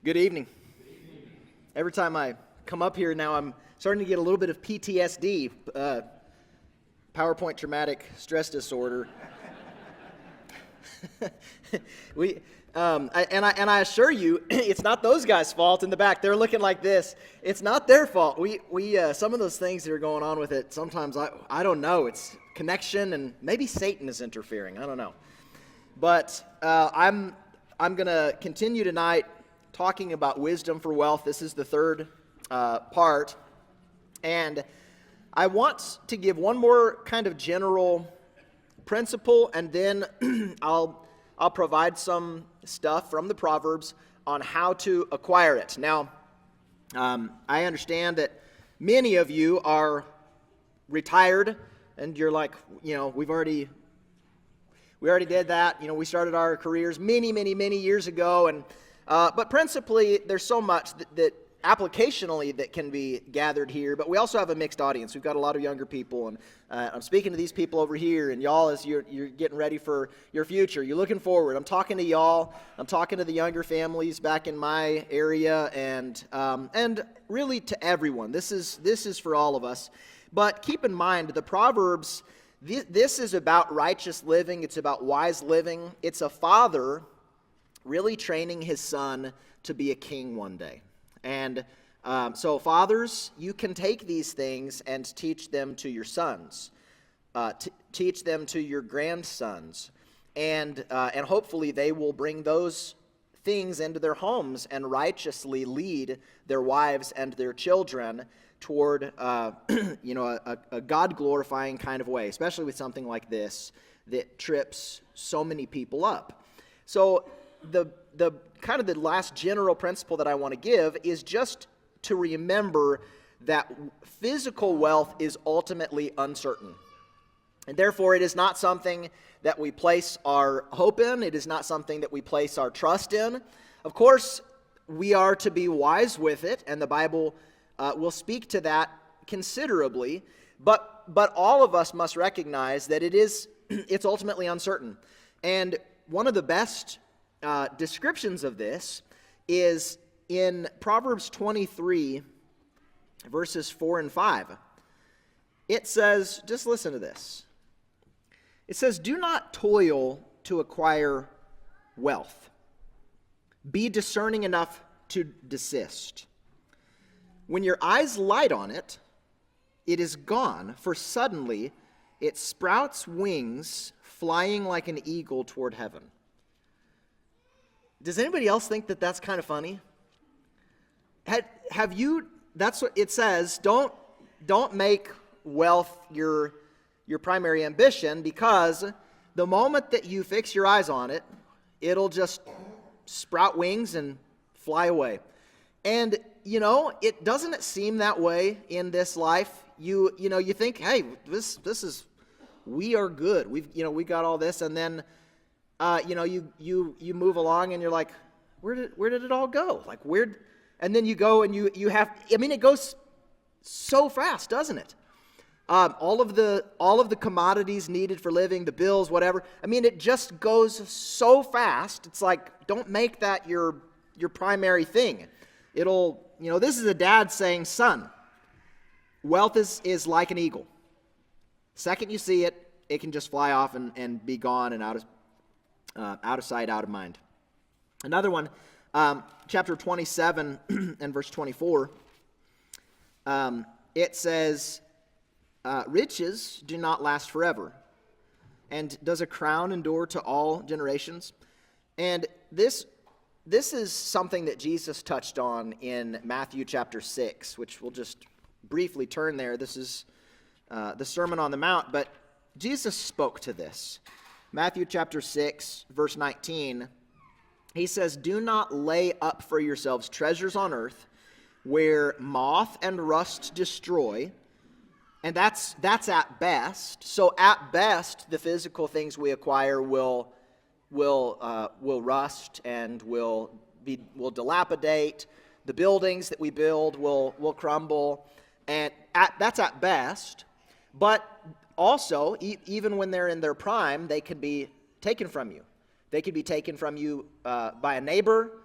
Good evening. Every time I come up here now, I'm starting to get a little bit of PTSD, PowerPoint traumatic stress disorder. I assure you, it's not those guys' fault in the back. They're looking like this. It's not their fault. Some of those things that are going on with it, sometimes I don't know. It's connection, and maybe Satan is interfering. I don't know. But I'm going to continue tonight talking about wisdom for wealth. This is the third part. And I want to give one more kind of general principle, and then I'll provide some stuff from the Proverbs on how to acquire it. Now, I understand that many of you are retired, and you're like, we already did that. We started our careers many years ago, and but principally, there's so much that applicationally that can be gathered here, but we also have a mixed audience. We've got a lot of younger people, and I'm speaking to these people over here, and y'all, as you're getting ready for your future, you're looking forward. I'm talking to y'all. I'm talking to the younger families back in my area, and really to everyone. This is for all of us. But keep in mind, the Proverbs, this is about righteous living. It's about wise living. It's a father really training his son to be a king one day. And so fathers, you can take these things and teach them to your sons, teach them to your grandsons, and hopefully they will bring those things into their homes and righteously lead their wives and their children toward a God-glorifying kind of way, especially with something like this that trips so many people up. So the kind of the last general principle that I want to give is just to remember that physical wealth is ultimately uncertain. And therefore, it is not something that we place our hope in. It is not something that we place our trust in. Of course, we are to be wise with it, and the Bible will speak to that considerably. But all of us must recognize that it's ultimately uncertain. And one of the best descriptions of this is in Proverbs 23, verses 4 and 5. It says, just listen to this. It says, "Do not toil to acquire wealth. Be discerning enough to desist. When your eyes light on it, it is gone, for suddenly it sprouts wings, flying like an eagle toward heaven." Does anybody else think that that's kind of funny? Have you? That's what it says. Don't make wealth your primary ambition, because the moment that you fix your eyes on it, it'll just sprout wings and fly away. And it doesn't seem that way in this life. You think, hey, this is, we are good. We got all this, and then you move along and you're like, where did it all go? Like, and then you go and you have, it goes so fast, doesn't it? All of the commodities needed for living, the bills, whatever. It just goes so fast. It's like, don't make that your primary thing. This is a dad saying, son, wealth is like an eagle. The second you see it, it can just fly off and be gone and out of sight, out of mind. Another one, chapter 27 and verse 24, it says, "Riches do not last forever, and does a crown endure to all generations?" And this is something that Jesus touched on in Matthew chapter 6, which we'll just briefly turn there. This is the Sermon on the Mount, but Jesus spoke to this. Matthew chapter 6, verse 19, he says, "Do not lay up for yourselves treasures on earth, where moth and rust destroy." And that's at best. So at best, the physical things we acquire will rust and will dilapidate. The buildings that we build will crumble, and that's at best. But also, even when they're in their prime, they could be taken from you. They could be taken from you by a neighbor.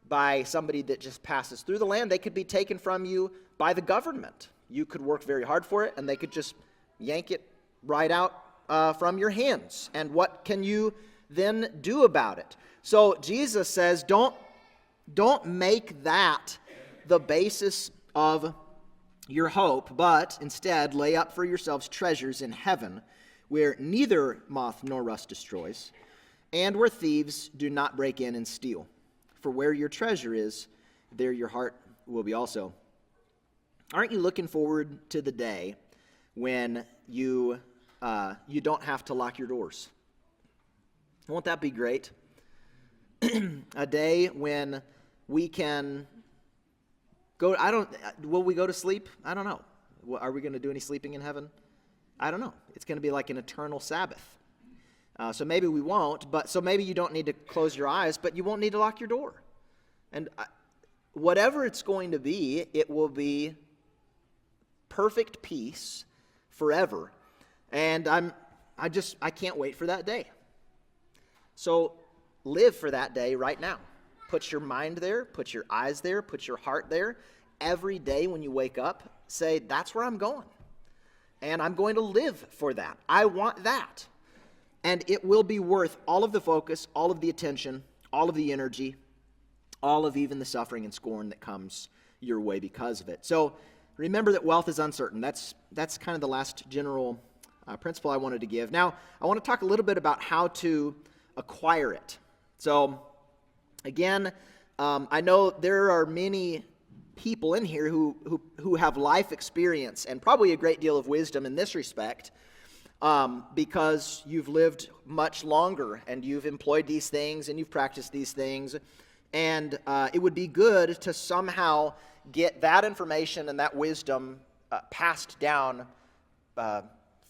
by somebody that just passes through the land. They could be taken from you by the government. You could work very hard for it, and they could just yank it right out from your hands. And what can you then do about it? So Jesus says, don't make that the basis of your hope, but instead lay up for yourselves treasures in heaven, where neither moth nor rust destroys, and where thieves do not break in and steal. For where your treasure is, there your heart will be also. Aren't you looking forward to the day when you don't have to lock your doors? Won't that be great? A day when we can go. Will we go to sleep? I don't know. Are we going to do any sleeping in heaven? I don't know. It's going to be like an eternal Sabbath. So maybe we won't, so maybe you don't need to close your eyes, but you won't need to lock your door. And whatever it's going to be, it will be perfect peace forever. And I can't wait for that day. So live for that day right now. Put your mind there, put your eyes there, put your heart there. Every day when you wake up, say, that's where I'm going. And I'm going to live for that. I want that. And it will be worth all of the focus, all of the attention, all of the energy, all of even the suffering and scorn that comes your way because of it. So remember that wealth is uncertain. That's kind of the last general principle I wanted to give. Now, I want to talk a little bit about how to acquire it. So, again, I know there are many people in here who have life experience and probably a great deal of wisdom in this respect. Because you've lived much longer and you've employed these things and you've practiced these things. And it would be good to somehow get that information and that wisdom passed down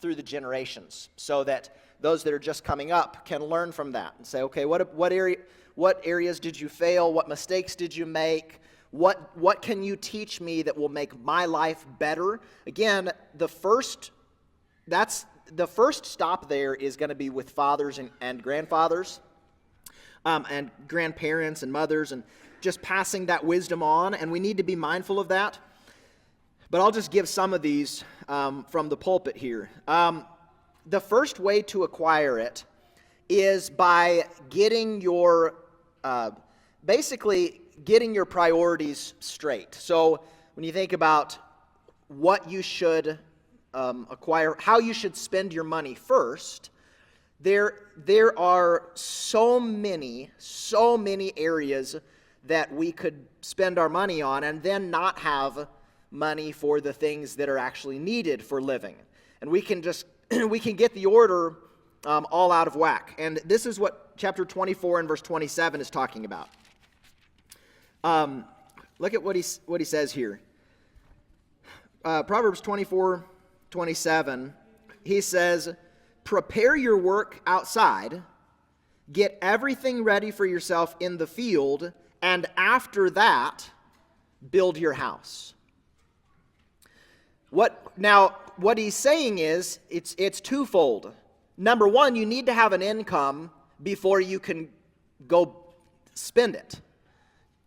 through the generations so that those that are just coming up can learn from that and say, okay, what areas did you fail? What mistakes did you make? What can you teach me that will make my life better? Again, the first stop there is going to be with fathers and grandfathers and grandparents and mothers and just passing that wisdom on, and we need to be mindful of that. But I'll just give some of these from the pulpit here. The first way to acquire it is by getting your priorities straight. So when you think about what you should acquire, how you should spend your money first, there are so many areas that we could spend our money on and then not have money for the things that are actually needed for living. And we can get the order all out of whack. And this is what chapter 24 and verse 27 is talking about. Look at what he says here. Proverbs 24:27, he says, prepare your work outside, get everything ready for yourself in the field, and after that, build your house. What he's saying is, it's twofold. Number one, you need to have an income before you can go spend it.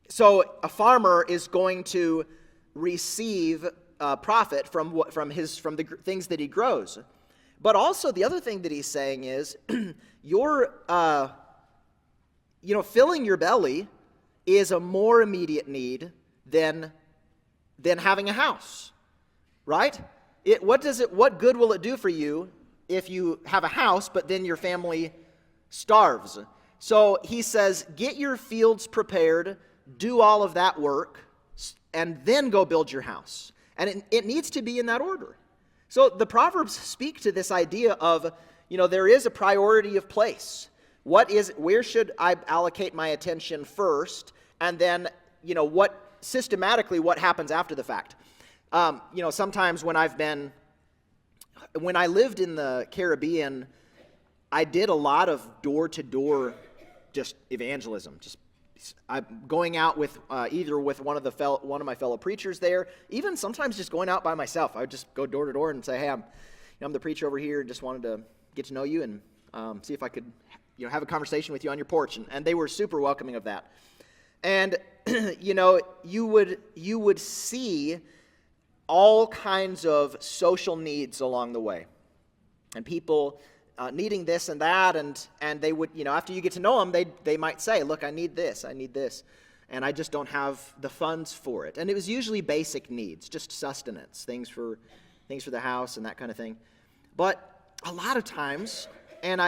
So a farmer is going to receive profit from the things that he grows. But also the other thing that he's saying is filling your belly is a more immediate need than having a house. Right? What good will it do for you if you have a house but then your family starves? So he says, get your fields prepared, do all of that work, and then go build your house. And it needs to be in that order. So the Proverbs speak to this idea of, there is a priority of place. Where should I allocate my attention first? And then, systematically what happens after the fact? Sometimes when I lived in the Caribbean, I did a lot of door-to-door just evangelism, I'm going out with either with one of my fellow preachers there, even sometimes just going out by myself. I would just go door to door and say, "Hey, I'm the preacher over here. Just wanted to get to know you and see if I could, have a conversation with you on your porch." And they were super welcoming of that. And you would see all kinds of social needs along the way, and people needing this and that, and they would, after you get to know them, they might say, look, I need this, and I just don't have the funds for it. And it was usually basic needs, just sustenance, things for the house and that kind of thing. But a lot of times, and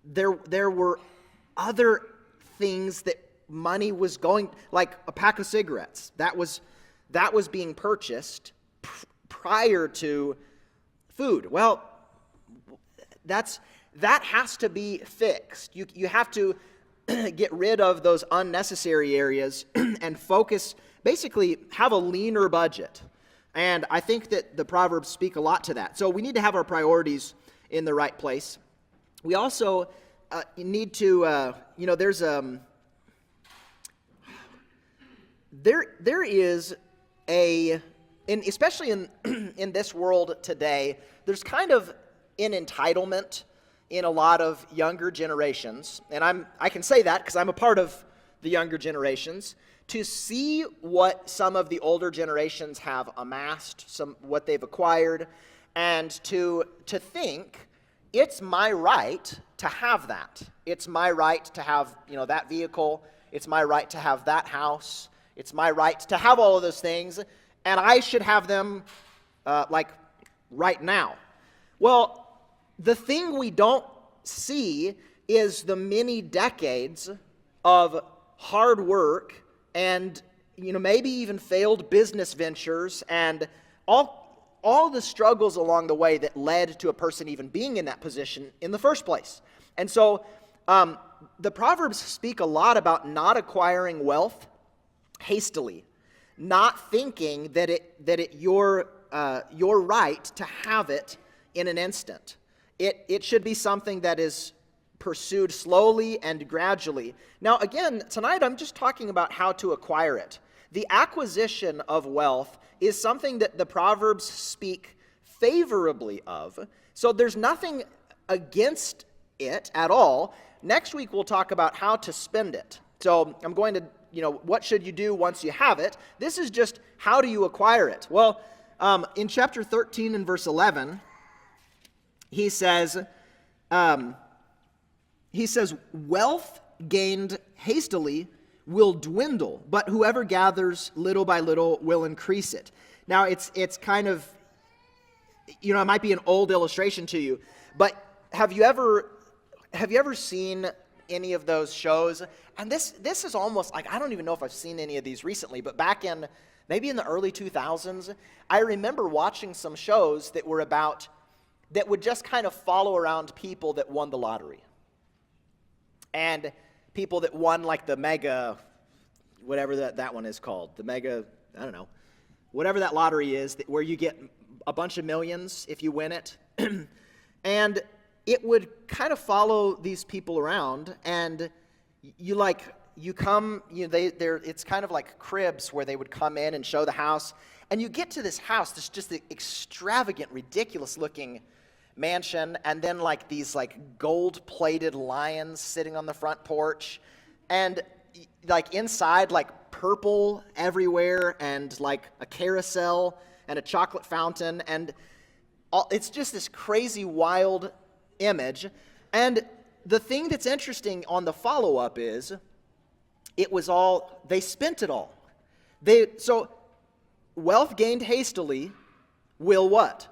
there were other things that money was going, like a pack of cigarettes. That was being purchased prior to food. Well, that has to be fixed. You have to get rid of those unnecessary areas and focus, basically have a leaner budget. And I think that the Proverbs speak a lot to that. So we need to have our priorities in the right place. We also need to, there's there is especially in this world today, there's kind of an entitlement in a lot of younger generations, and I can say that because I'm a part of the younger generations, to see what some of the older generations have amassed, what they've acquired, and to think it's my right to have that. It's my right to have that vehicle. It's my right to have that house. It's my right to have all of those things, and I should have them right now. Well, the thing we don't see is the many decades of hard work and maybe even failed business ventures and all the struggles along the way that led to a person even being in that position in the first place. And so the Proverbs speak a lot about not acquiring wealth hastily, not thinking that you're right to have it in an instant. It should be something that is pursued slowly and gradually. Now, again, tonight I'm just talking about how to acquire it. The acquisition of wealth is something that the Proverbs speak favorably of. So there's nothing against it at all. Next week we'll talk about how to spend it. So I'm going to, what should you do once you have it? This is just how do you acquire it? Well, in chapter 13 and verse 11, he says, wealth gained hastily will dwindle, but whoever gathers little by little will increase it. Now, it's kind of, it might be an old illustration to you, but have you ever seen any of those shows? And this is almost like, I don't even know if I've seen any of these recently, but back in, maybe in the early 2000s, I remember watching some shows that would just kind of follow around people that won the lottery. And people that won like the mega, whatever that one is called, the mega, I don't know, whatever that lottery is, where you get a bunch of millions if you win it. And it would kind of follow these people around, and it's kind of like cribs where they would come in and show the house, and you get to this house, this just extravagant, ridiculous looking mansion, and then like these like gold-plated lions sitting on the front porch, and like inside like purple everywhere, and like a carousel and a chocolate fountain, and it's just this crazy wild image. And the thing that's interesting on the follow-up is they spent it all. So wealth gained hastily will what?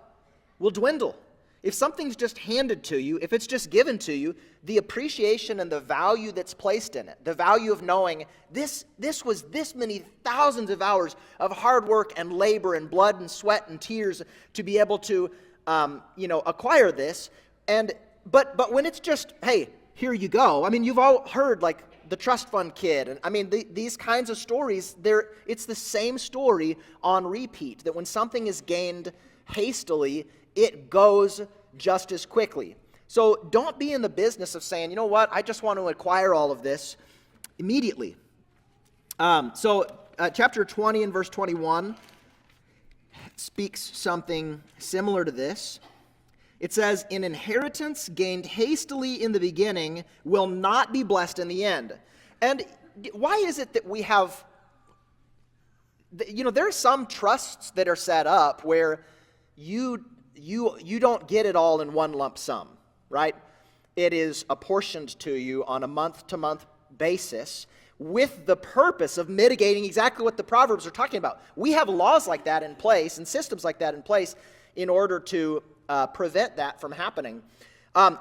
Will dwindle. If something's just handed to you, if it's just given to you, the appreciation and the value that's placed in it, the value of knowing this was this many thousands of hours of hard work and labor and blood and sweat and tears to be able to acquire this. But when it's just, hey, here you go. I mean, you've all heard like the trust fund kid, and I mean these kinds of stories. It's the same story on repeat. That when something is gained hastily, it goes just as quickly. So don't be in the business of saying, you know what, I just want to acquire all of this immediately. Chapter 20 and verse 21 speaks something similar to this. It says, an inheritance gained hastily in the beginning will not be blessed in the end. And why is it that we have, there are some trusts that are set up where you don't get it all in one lump sum, right? It is apportioned to you on a month-to-month basis with the purpose of mitigating exactly what the Proverbs are talking about. We have laws like that in place and systems like that in place in order to prevent that from happening.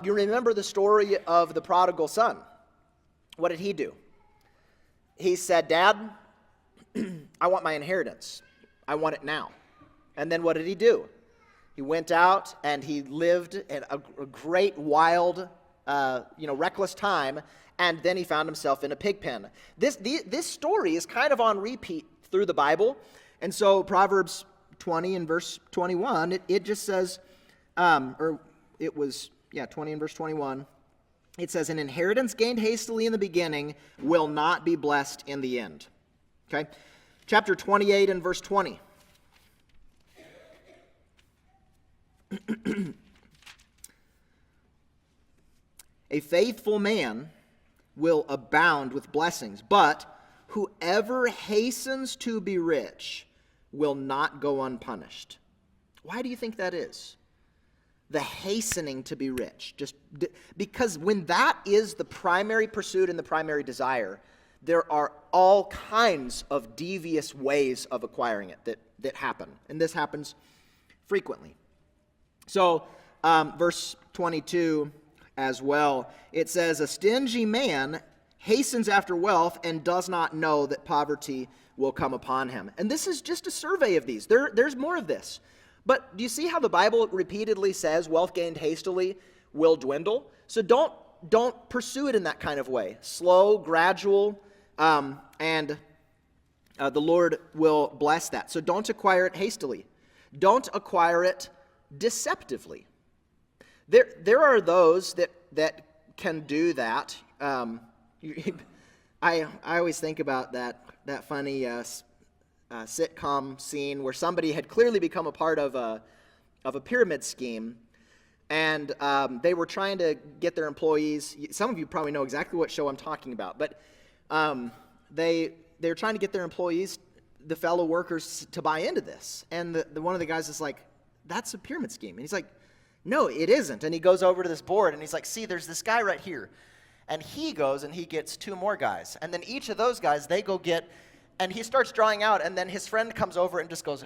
You remember the story of the prodigal son. What did he do? He said, Dad, I want my inheritance. I want it now. And then what did he do? He went out and he lived in a great, wild, reckless time, and then he found himself in a pig pen. This story is kind of on repeat through the Bible, and so Proverbs 20 and verse 21, it just says, 20 and verse 21, it says, an inheritance gained hastily in the beginning will not be blessed in the end. Okay? Chapter 28 and verse 20. A faithful man will abound with blessings, but whoever hastens to be rich will not go unpunished. Why do you think that is? The hastening to be rich. Just because when that is the primary pursuit and the primary desire, there are all kinds of devious ways of acquiring it that happen. And this happens frequently. So, verse 22 as well, it says, a stingy man hastens after wealth and does not know that poverty will come upon him. And this is just a survey of these. There's more of this. But do you see how the Bible repeatedly says wealth gained hastily will dwindle? So don't pursue it in that kind of way. Slow, gradual, and the Lord will bless that. So don't acquire it hastily. Don't acquire it deceptively. There are those that can do that. I always think about that funny sitcom scene where somebody had clearly become a part of a pyramid scheme, and they were trying to get their employees. Some of you probably know exactly what show I'm talking about, but they're trying to get their employees, the fellow workers, to buy into this. And one of the guys is like, "That's a pyramid scheme," and he's like, "No, it isn't." And he goes over to this board and he's like, "See, there's this guy right here," and he goes and he gets two more guys, and then each of those guys they go get. And he starts drawing out, and then his friend comes over and just goes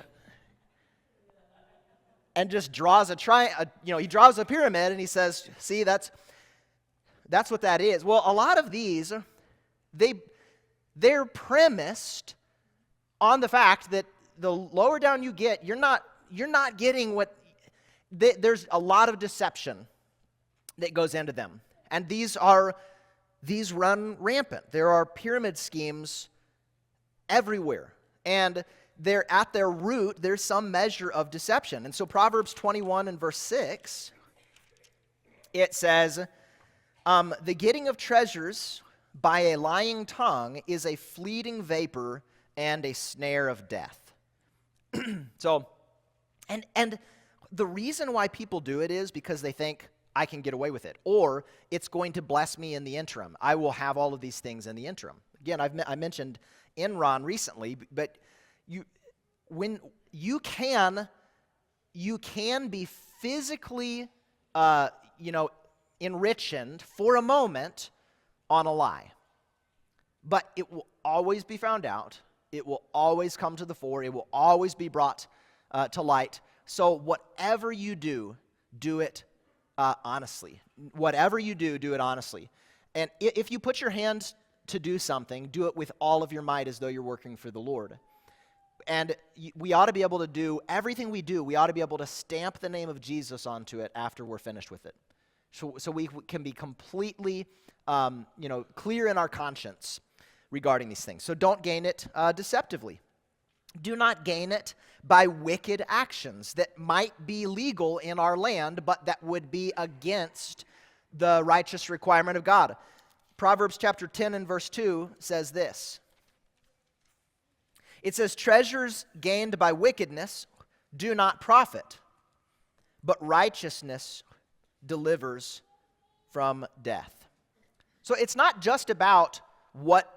and just draws he draws a pyramid, and he says, "See, that's what that is." Well, a lot of these, they're premised on the fact that the lower down you get, you're not getting what. There's a lot of deception that goes into them, and these run rampant. There are pyramid schemes everywhere, and they're at their root, there's some measure of deception. And so Proverbs 21 and verse 6, it says, the getting of treasures by a lying tongue is a fleeting vapor and a snare of death. So, and the reason why people do it is because they think, I can get away with it, or it's going to bless me in the interim. I will have all of these things in the interim. Again, I mentioned Enron recently, but you can be physically enriched for a moment on a lie, but it will always be found out. It will always come to the fore. It will always be brought to light. So whatever you do it honestly. Whatever you do it honestly. And if you put your hand to do something, do it with all of your might as though you're working for the Lord. And we ought to be able to do everything we do. We ought to be able to stamp the name of Jesus onto it after we're finished with it. So we can be completely clear in our conscience regarding these things. So don't gain it deceptively. Do not gain it by wicked actions that might be legal in our land, but that would be against the righteous requirement of God. Proverbs chapter 10 and verse 2 says this. It says, treasures gained by wickedness do not profit, but righteousness delivers from death. So it's not just about what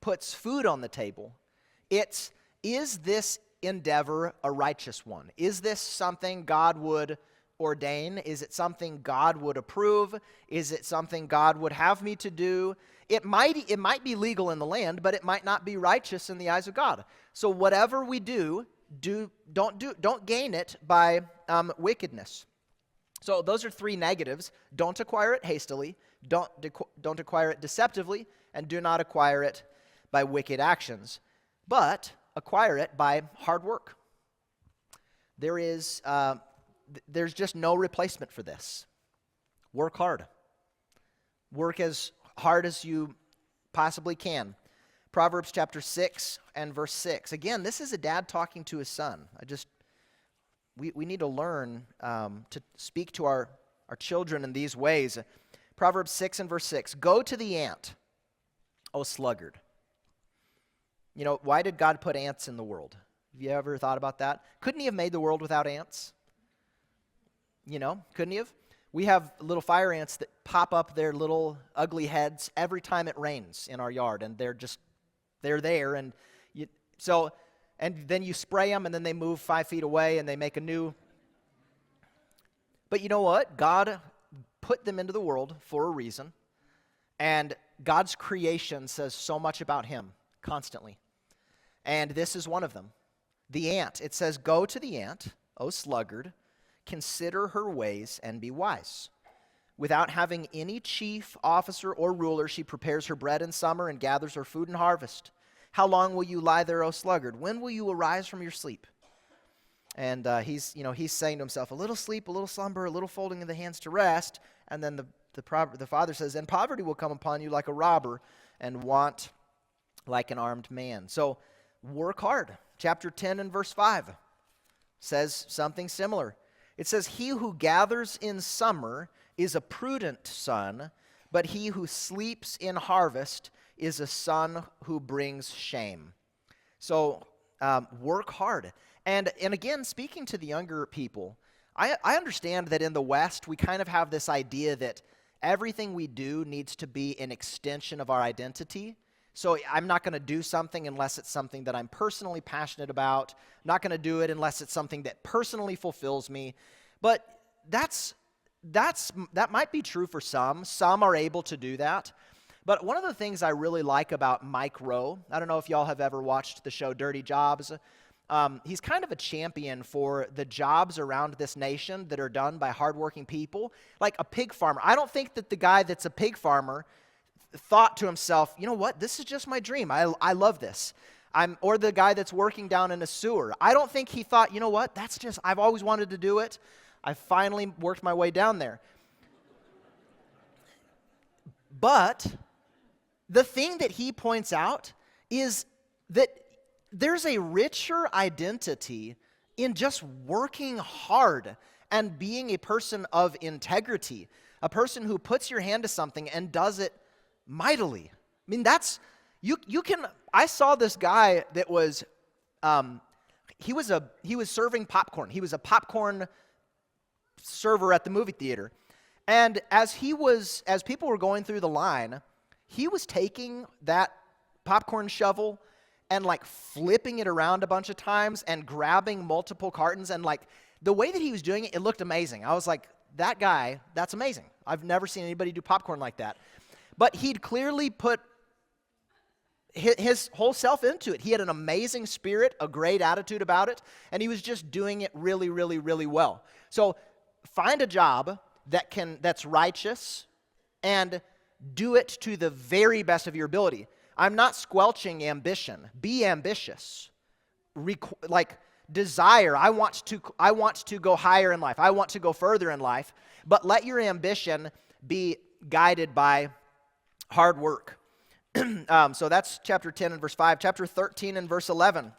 puts food on the table. It's, is this endeavor a righteous one? Is this something God would ordain? Is it something God would approve? Is it something God would have me to do? It might be legal in the land, but it might not be righteous in the eyes of God. So whatever we don't gain it by wickedness. So those are three negatives. Don't acquire it hastily, don't acquire it deceptively, and do not acquire it by wicked actions, but acquire it by hard work. There's just no replacement for this. Work hard. Work as hard as you possibly can. Proverbs chapter 6 and verse 6. Again, this is a dad talking to his son. We need to learn to speak to our children in these ways. Proverbs 6 and verse 6. Go to the ant, O sluggard. You know, why did God put ants in the world? Have you ever thought about that? Couldn't he have made the world without ants? You know, couldn't he have? We have little fire ants that pop up their little ugly heads every time it rains in our yard, and they're there, and then you spray them, and then they move 5 feet away, and they make a new. But you know what? God put them into the world for a reason, and God's creation says so much about him constantly. And this is one of them. The ant. It says, go to the ant, O sluggard, consider her ways and be wise. Without having any chief, officer, or ruler, she prepares her bread in summer and gathers her food in harvest. How long will you lie there, O sluggard? When will you arise from your sleep? And he's saying to himself, a little sleep, a little slumber, a little folding of the hands to rest. And then the father says, and poverty will come upon you like a robber, and want like an armed man. So work hard. Chapter 10 and verse 5 says something similar. It says, he who gathers in summer is a prudent son, but he who sleeps in harvest is a son who brings shame. So work hard. And again, speaking to the younger people, I understand that in the West, we kind of have this idea that everything we do needs to be an extension of our identity. So I'm not going to do something unless it's something that I'm personally passionate about. I'm not going to do it unless it's something that personally fulfills me. But that might be true for some. Some are able to do that. But one of the things I really like about Mike Rowe, I don't know if y'all have ever watched the show Dirty Jobs. He's kind of a champion for the jobs around this nation that are done by hardworking people, like a pig farmer. I don't think that the guy that's a pig farmer thought to himself, you know what, this is just my dream. I love this. Or the guy that's working down in a sewer. I don't think he thought, you know what, I've always wanted to do it. I finally worked my way down there. But the thing that he points out is that there's a richer identity in just working hard and being a person of integrity, a person who puts your hand to something and does it mightily. I mean, I saw this guy that was, he was serving popcorn. He was a popcorn server at the movie theater. And as people were going through the line, he was taking that popcorn shovel and like flipping it around a bunch of times and grabbing multiple cartons, and like the way that he was doing it, it looked amazing. I was like, that guy, that's amazing. I've never seen anybody do popcorn like that. But he'd clearly put his whole self into it. He had an amazing spirit, a great attitude about it, and he was just doing it really, really, really well. So find a job that's righteous and do it to the very best of your ability. I'm not squelching ambition. Be ambitious. Desire. I want to go higher in life. I want to go further in life. But let your ambition be guided by hard work. So that's chapter 10 and verse 5. Chapter 13 and verse 11.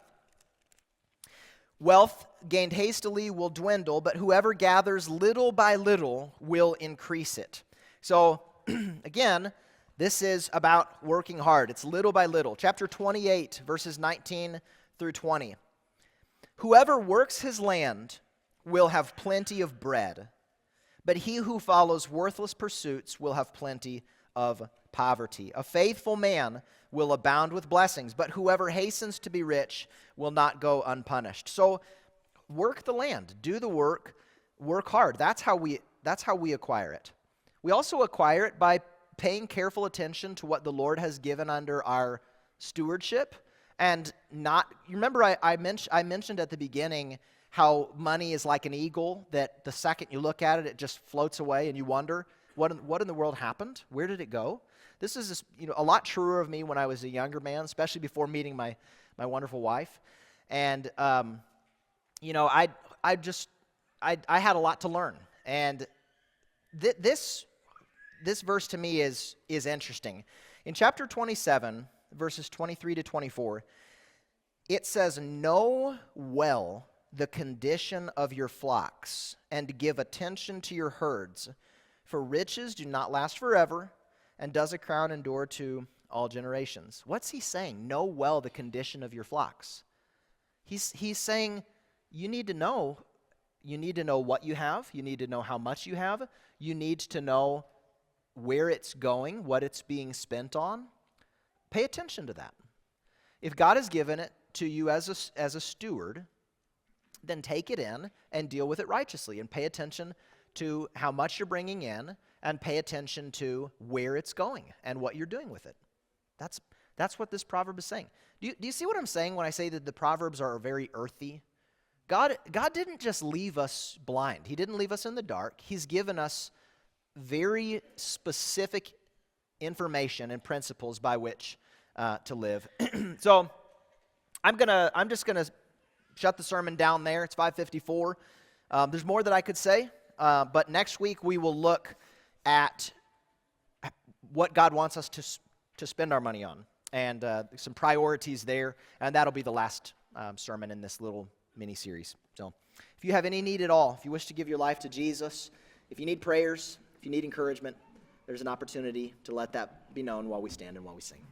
Wealth gained hastily will dwindle, but whoever gathers little by little will increase it. So again, this is about working hard. It's little by little. Chapter 28, verses 19 through 20. Whoever works his land will have plenty of bread, but he who follows worthless pursuits will have plenty of poverty. A faithful man will abound with blessings, but whoever hastens to be rich will not go unpunished. So work the land, do the work, work hard. That's how we acquire it. We also acquire it by paying careful attention to what the Lord has given under our stewardship, and not, you remember I mentioned at the beginning how money is like an eagle, that the second you look at it, it just floats away and you wonder, what in the world happened? Where did it go? This is just, a lot truer of me when I was a younger man, especially before meeting my wonderful wife. And, I had a lot to learn. And this verse to me is interesting. In chapter 27, verses 23 to 24, it says, "Know well the condition of your flocks, and give attention to your herds, for riches do not last forever, and does a crown endure to all generations." What's he saying? Know well the condition of your flocks. He's saying you need to know what you have, you need to know how much you have, you need to know where it's going, what it's being spent on. Pay attention to that. If God has given it to you as a steward, then take it in and deal with it righteously, and pay attention to how much you're bringing in, and pay attention to where it's going and what you're doing with it. That's what this proverb is saying. Do you see what I'm saying when I say that the Proverbs are very earthy? God didn't just leave us blind. He didn't leave us in the dark. He's given us very specific information and principles by which to live. So I'm just gonna shut the sermon down there. It's 5:54. There's more that I could say, but next week we will look at what God wants us to spend our money on, and some priorities there, and that'll be the last sermon in this little mini-series. So if you have any need at all, if you wish to give your life to Jesus, if you need prayers, if you need encouragement, there's an opportunity to let that be known while we stand and while we sing.